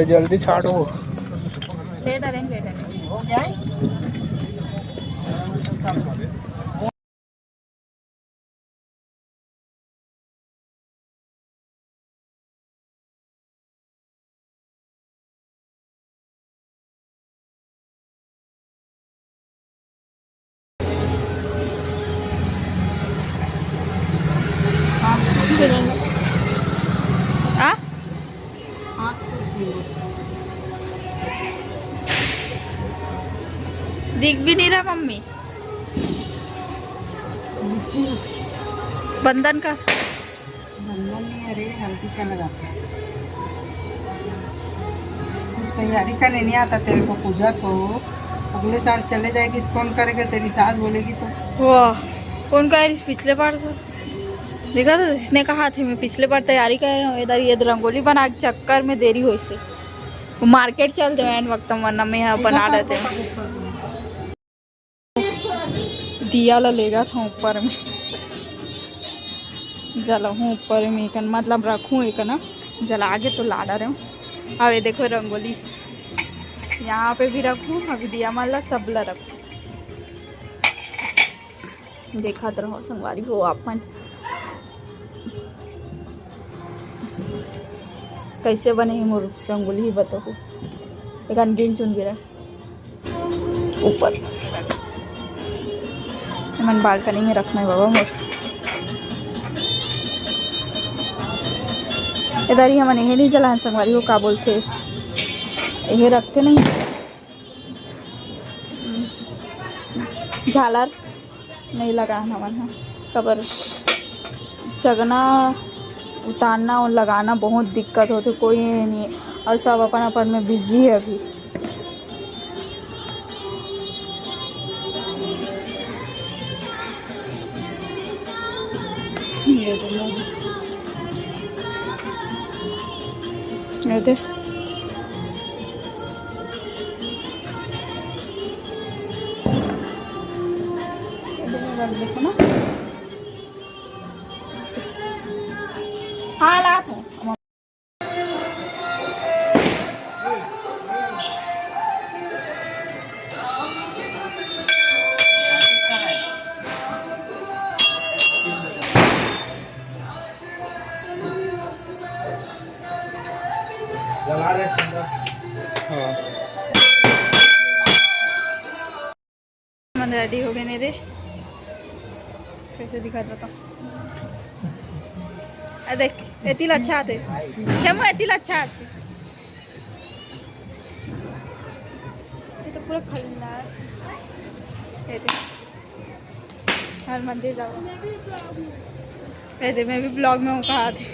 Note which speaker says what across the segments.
Speaker 1: ले जल्दी छाड़ो।
Speaker 2: ले डालेंगे हो गया है।
Speaker 3: आ? दिख भी नहीं रहा मम्मी। बंधन का
Speaker 2: बंधन नहीं, अरे हल्दी का लगाता है। तैयारी करने नहीं आता तेरे को पूजा को। अगले साल चले जाएगी तो कौन करेगा, तेरी सास बोलेगी तो।
Speaker 3: वाह, कौन कह रही पिछले बार तो देखा था, इसने कहा था मैं पिछले बार तैयारी कर रहा हूँ, इधर ये रंगोली बना के चक्कर में देरी हुई से मार्केट चलते हैं वक्त, वरना मैं यहाँ बना देते हैं। दिया लेगा था ऊपर में, जला हूँ ऊपर में एक मतलब रखूँ एक ना, जला के तो ला रहे हूँ। अब ये देखो रंगोली यहाँ पे भी रखूँ, अभी दिया माला सबला रखूँ। देखा तो रहो संगवारी हो अपन कैसे बने है मोर रंगोली ही बताओ। एक अनगिन चुन गिरा ऊपर, मन बालकनी में रखना है बाबा मोर। इधर ही हम यही नहीं जलाएं संगवारी को, का बोलते ये रखते नहीं झालर नहीं लगाना मन है, कबर जगना उतारना और लगाना बहुत दिक्कत होती, कोई नहीं और सब अपन अपन में बिजी है अभी। ये देखो ना, हाँ ला तो
Speaker 1: जला रहे सुंदर। हाँ
Speaker 3: मन रेडी हो गए ने रे, कैसे दिखा देता देख, एतिल अच्छा आते खेमो, एतिल अच्छा आते ये तो पूरा खल्लार हर मंदिर जाओ। मैं भी ब्लॉग में हूँ, कहा थे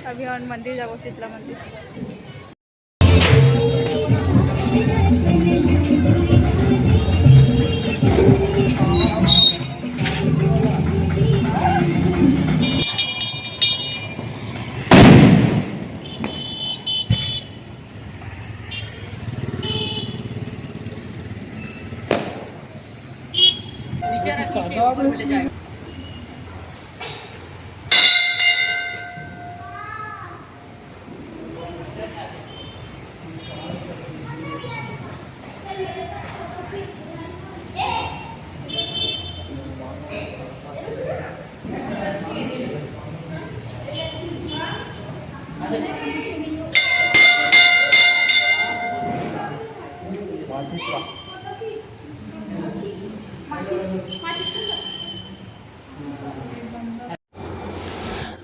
Speaker 3: अभी और मंदिर जाओ, शीतला मंदिर।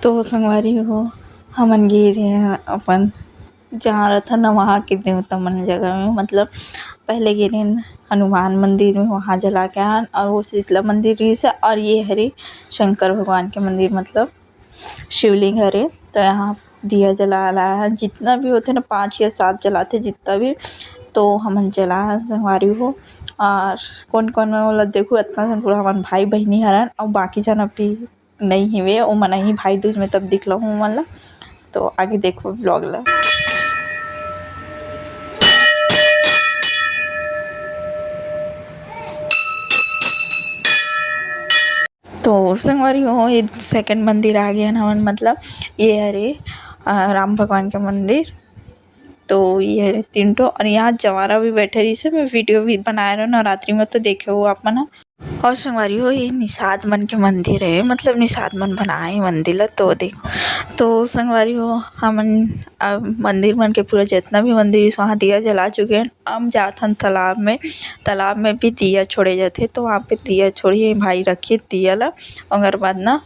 Speaker 3: तो संगवारी हो हमन गे रहे अपन जहाँ रहता ना वहाँ के देवता मन जगह में, मतलब पहले गे रहे हनुमान मंदिर में, वहाँ जला के आन, और वो शीतला मंदिर रही से, और ये हरे शंकर भगवान के मंदिर मतलब शिवलिंग हरे। तो यहाँ दिया जला रहा है, जितना भी होते ना 5 या 7 जलाते जितना भी, तो हमन जला संगवारी हो। और कौन कौन में बोला देखो इतना सन पूरा हमारे भाई बहनी हरन, और बाकी जन अभी नहीं हिवे वो मन ही भाई दूज में तब दिखला हूँ मन ला। तो आगे देखो ब्लॉग ला। तो संगवारी हो ये सेकंड मंदिर आ गया ना, मतलब ये हरे राम भगवान का मंदिर, तो ये रहे 3 ठो और यहाँ जवारा भी बैठे रही से मैं वीडियो भी बनाए रहा नवरात्रि में तो देखे हो आप मन। और संगवारी हो ये निषाद मन के मंदिर है, मतलब निषाद मन बनाए मंदिर ला तो देखो। तो संगवारी हो हमन मंदिर मन के पूरा जितना भी मंदिर वहाँ दिया जला चुके हैं। हम जात हन तालाब में भी दिया छोड़े जाते तो वहाँ पे दिया छोड़िए भाई रखिए दिया ला और बाद ना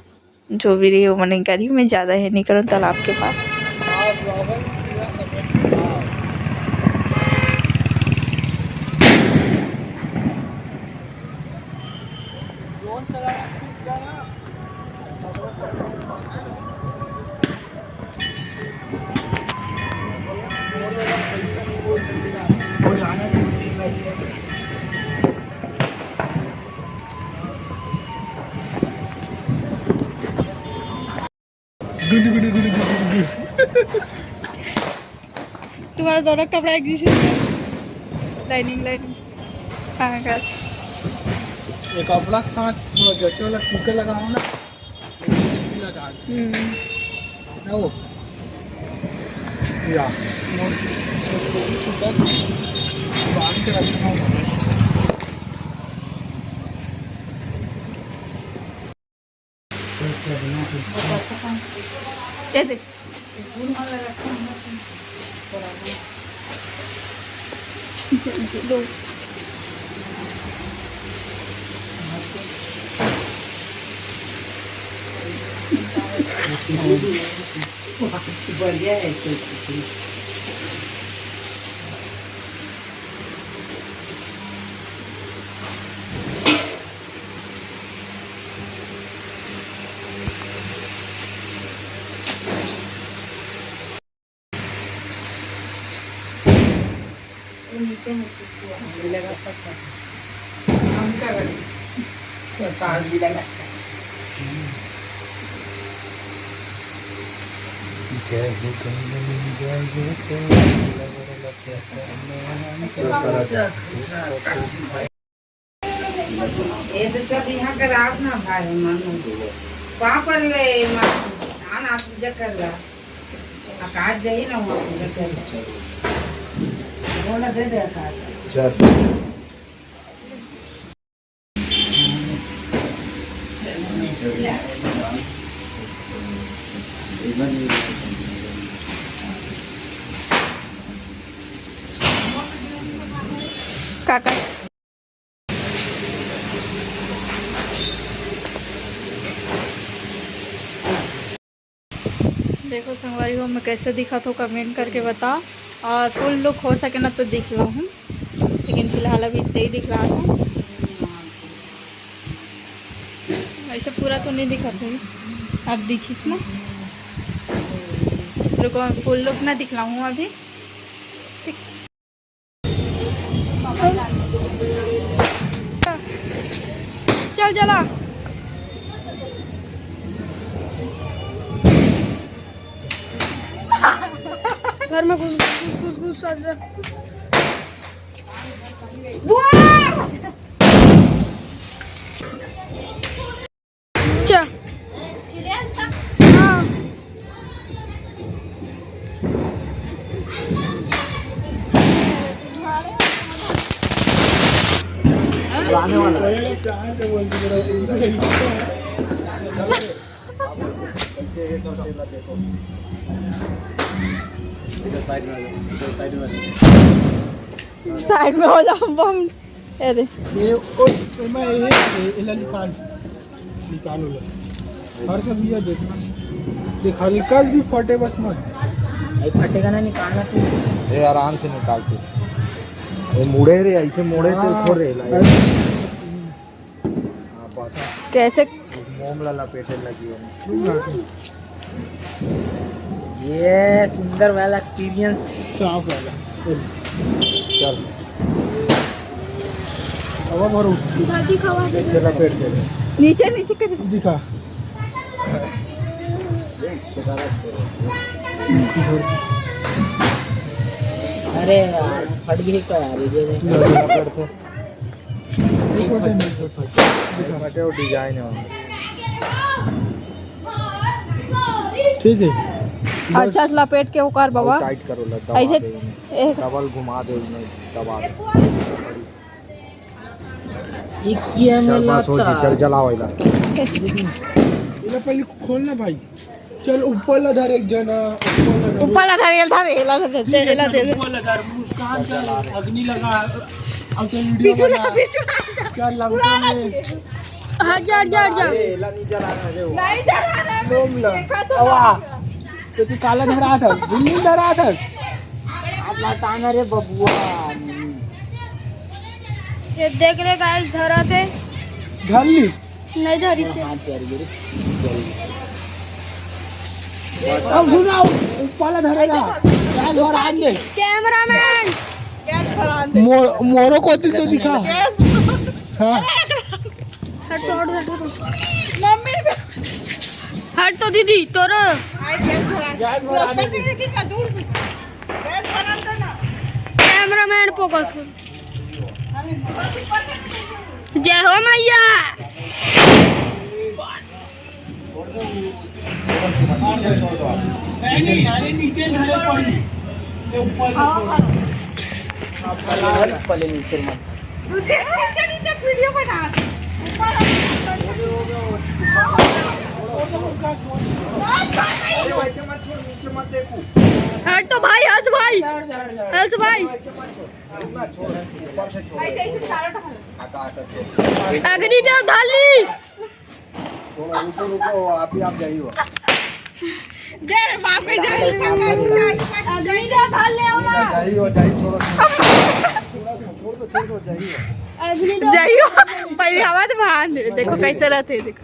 Speaker 3: जो भी रही मैंने गरीब में ज़्यादा है नहीं करो तालाब के पास। तुम्हारा दोनों कपड़ा एक जैसे लाइनिंग हाँ कर
Speaker 1: एक कपड़ा के साथ थोड़ा जचे वाला टीका लगाओ ना लगा ना वो या बांध के रखना होगा।
Speaker 2: ये देख लो बढ़िया है लगा सकता हम क्या पास भी लगा
Speaker 1: जय हो कमल जय
Speaker 2: ये तो सब यहाँ का रात ना भाई मानो वहाँ पर ले मान आप पूजा कर रहा आकाश जाइए ना वहाँ पूजा कर वो ना दे दे आकाश
Speaker 3: काका देखो संगवारी हो मैं कैसे दिखा तो कमेंट करके बता और फुल लुक हो सके ना तो दिख रहा हूँ लेकिन फिलहाल अभी इतना ही दिख रहा था ऐसे पूरा तो नहीं दिखा था अब दिखीस ना रुको फुल लुक ना दिख रहा हूँ अभी चल चला घर में घुस चल हाँ
Speaker 1: आने वाला
Speaker 3: साइड में हो जाओ बम ये दे
Speaker 1: ये मैं ये निकालो ले हर का भी देखना देख हल्का भी फटे बस मत फटेगा ना निकालना तू ये आराम से निकालते ये मुड़े रे ऐसे मुड़े तो थोड़ रे
Speaker 3: कैसे
Speaker 1: मोम ला लपेटे लगी है ये सुंदर वाला एक्सपीरियंस साफ वाला चल अब भरो ऐसे लपेट दे
Speaker 3: नीचे नीचे कर
Speaker 1: दिखा
Speaker 4: अरे यार फट गई तो यार
Speaker 1: ये डिजाइन है ठीक है।
Speaker 3: अच्छा से लपेट के उकार बाबा
Speaker 1: टाइट करो ला, दबा
Speaker 3: ऐसे
Speaker 1: दे इन्हें।
Speaker 3: एक
Speaker 1: डबल घुमा दे इन्हें, दबा दे।
Speaker 4: ये किया में
Speaker 1: चल बस हो जी, चल जलाओ इला।
Speaker 3: कैसे
Speaker 1: इला पहले खोलना भाई। चल ऊपर ला धर एक जना,
Speaker 3: ऊपर ला धर एला दे दे
Speaker 1: ऊपर ला धर, मुस्कान चल अग्नि लगा। अब तो वीडियो बना। चल लंका में
Speaker 3: हट जा
Speaker 1: एला नहीं जलाना रे वो।
Speaker 3: नहीं जा रहा
Speaker 1: लोम ला।
Speaker 3: देखा तो
Speaker 1: अवा तो तू काला धरा था, दिल्ली धरा था।
Speaker 4: आप लाटाना रे बबुआ।
Speaker 5: ये देख ले गाइस धरा थे
Speaker 1: धर ली।
Speaker 5: नहीं धरी से
Speaker 4: हाथ पैर गिरे।
Speaker 1: अब सुनाओ ऊपर ला धरेगा। गैस भर आन दे।
Speaker 5: कैमरामैन
Speaker 3: गैस भरा दे
Speaker 1: मोरो को तो दिखा। हाँ
Speaker 5: हट तो
Speaker 3: मम्मी
Speaker 5: हट तो दीदी तोरो
Speaker 1: गैस भर आने दे।
Speaker 3: कितना दूर गैस भरा दे ना
Speaker 5: कैमरामैन फोकस कर जय हो मैया
Speaker 1: नहीं अरे नीचे धरे पड़ी। ऊपर
Speaker 4: पहले नीचे मत।
Speaker 3: नीचे वीडियो बना
Speaker 1: वैसे मत छोड़, नीचे मत देखो।
Speaker 5: हट तो भाई हंस भाई
Speaker 1: वैसे मत छोड़, रुकना छोड़, ऊपर से छोड़। हटा छोड़।
Speaker 5: अग्निदेव धालिस
Speaker 1: थोड़ा रुको आप ही आप जाइए।
Speaker 3: देर वापस
Speaker 5: अग्निदेव धाल ले आओ
Speaker 1: जाइए छोड़ दो जाइए।
Speaker 5: अग्निदेव
Speaker 3: जाइयो पहले हवा तो बांध देखो कैसे रहते देखो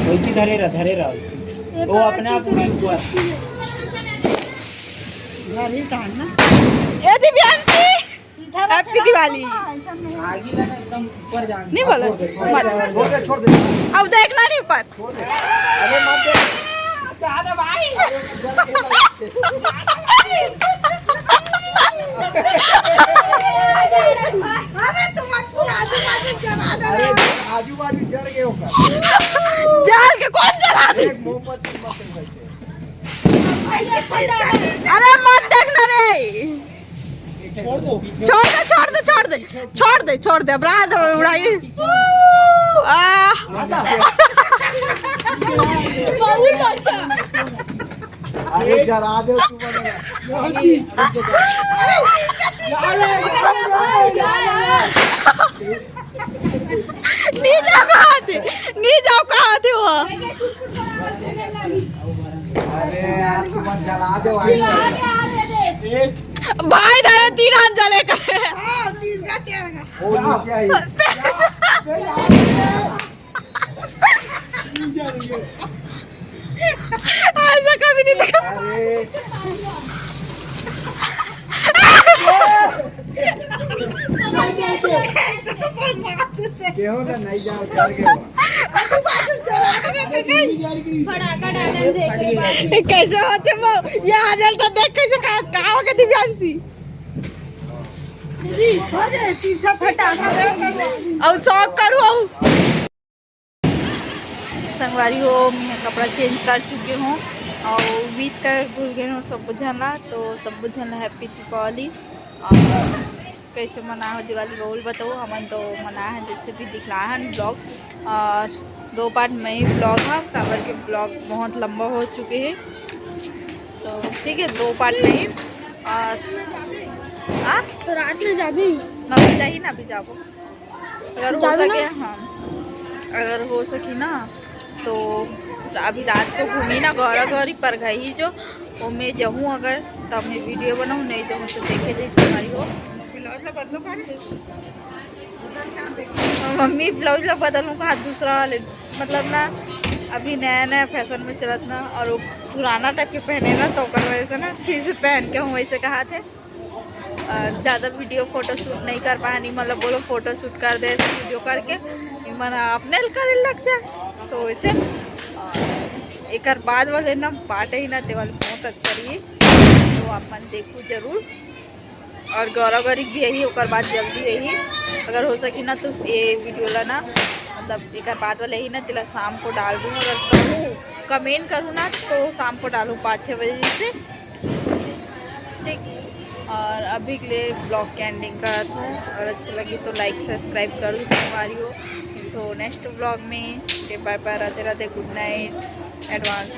Speaker 4: वैसी धरे रहा वो अपने आप में हुआ।
Speaker 3: ये दिव्यांशी हैप्पी दिवाली
Speaker 4: आगे लगा एकदम ऊपर जान।
Speaker 3: नहीं बोलो
Speaker 1: छोड़ दे
Speaker 3: अब देखना नहीं ऊपर
Speaker 1: छोड़ दे। अरे मत दे। अरे आजू बाजू जल गए होगा।
Speaker 3: जाल के कौन जला दे
Speaker 1: एक मोमबत्ती मत वैसे।
Speaker 3: अरे मत देखना रे
Speaker 1: छोड़ दो।
Speaker 3: छोड़ दे अब रात उड़ाई
Speaker 5: बहुत अच्छा
Speaker 1: अरे जरा दे तू बना।
Speaker 3: नहीं जाओ कहाँ थे वो
Speaker 1: अरे यार तू मत जला दे भाई।
Speaker 3: भाई दादा 3 हाथ जले कर
Speaker 1: वो नीचे आई।
Speaker 3: ऐसा कभी नहीं देखा
Speaker 1: अरे क्यों का नहीं जाओ चल के
Speaker 5: फटाका डालन देख ले भाई
Speaker 3: कैसे होते वो ये आजल तो देख कैसे कहा होगा दिव्यांशी अब शौक करूँ संगवारी हो मैं कपड़ा चेंज कर चुकी हूँ और 20 का भूल गए हूँ सब बुझाना तो सब बुझाना हैप्पी दीपावली और कैसे मना हो दिवाली बोल बताओ हमन तो मना है जैसे भी दिखला है ब्लॉग और 2 पार्ट में ही ब्लॉग है काबर के ब्लॉग बहुत लंबा हो चुके हैं तो ठीक है 2 पार्ट में ही और
Speaker 5: तो रात में जाबी
Speaker 3: अभी जाही ना अभी जाबो अगर हो सके हाँ अगर हो सकी ना तो अभी रात को घूमी ना गौरा गौरी पर गई जो वो मैं जाऊँ अगर तब मैं वीडियो बनाऊँ नहीं तो मुझसे देखे जैसे हमारी हो मम्मी ब्लाउज ला बदलूँ का दूसरा वाले मतलब ना अभी नया नया फैशन में चलत ना और वो पुराना टाइप के पहने ना तो कर वजह से ना फिर से पहन के हूँ वैसे कहा थे ज़्यादा वीडियो फोटो शूट नहीं कर पाया नहीं मतलब बोलो फोटो शूट कर दे वीडियो करके मन अपने करे लग जाए तो वैसे एक बाद वाले ना बाटे ही ना ते वाले बहुत अच्छा रही तो अपन देखो जरूर और गौरव गौरी भी यही ओकर बाद जल्दी यही अगर हो सकी ना तो ये वीडियो ला ना मतलब एक बाद वाले ही ना तिला शाम को डाल दूँ अगर कमेंट करूँ ना तो शाम को डालूँ 5-6 बजे से, ठीक। और अभी के लिए ब्लॉग के एंडिंग का था, और अच्छी लगी तो लाइक सब्सक्राइब कर दो हमारी हो। तो नेक्स्ट ब्लॉग में bye bye, Radhe Radhe, good night advance.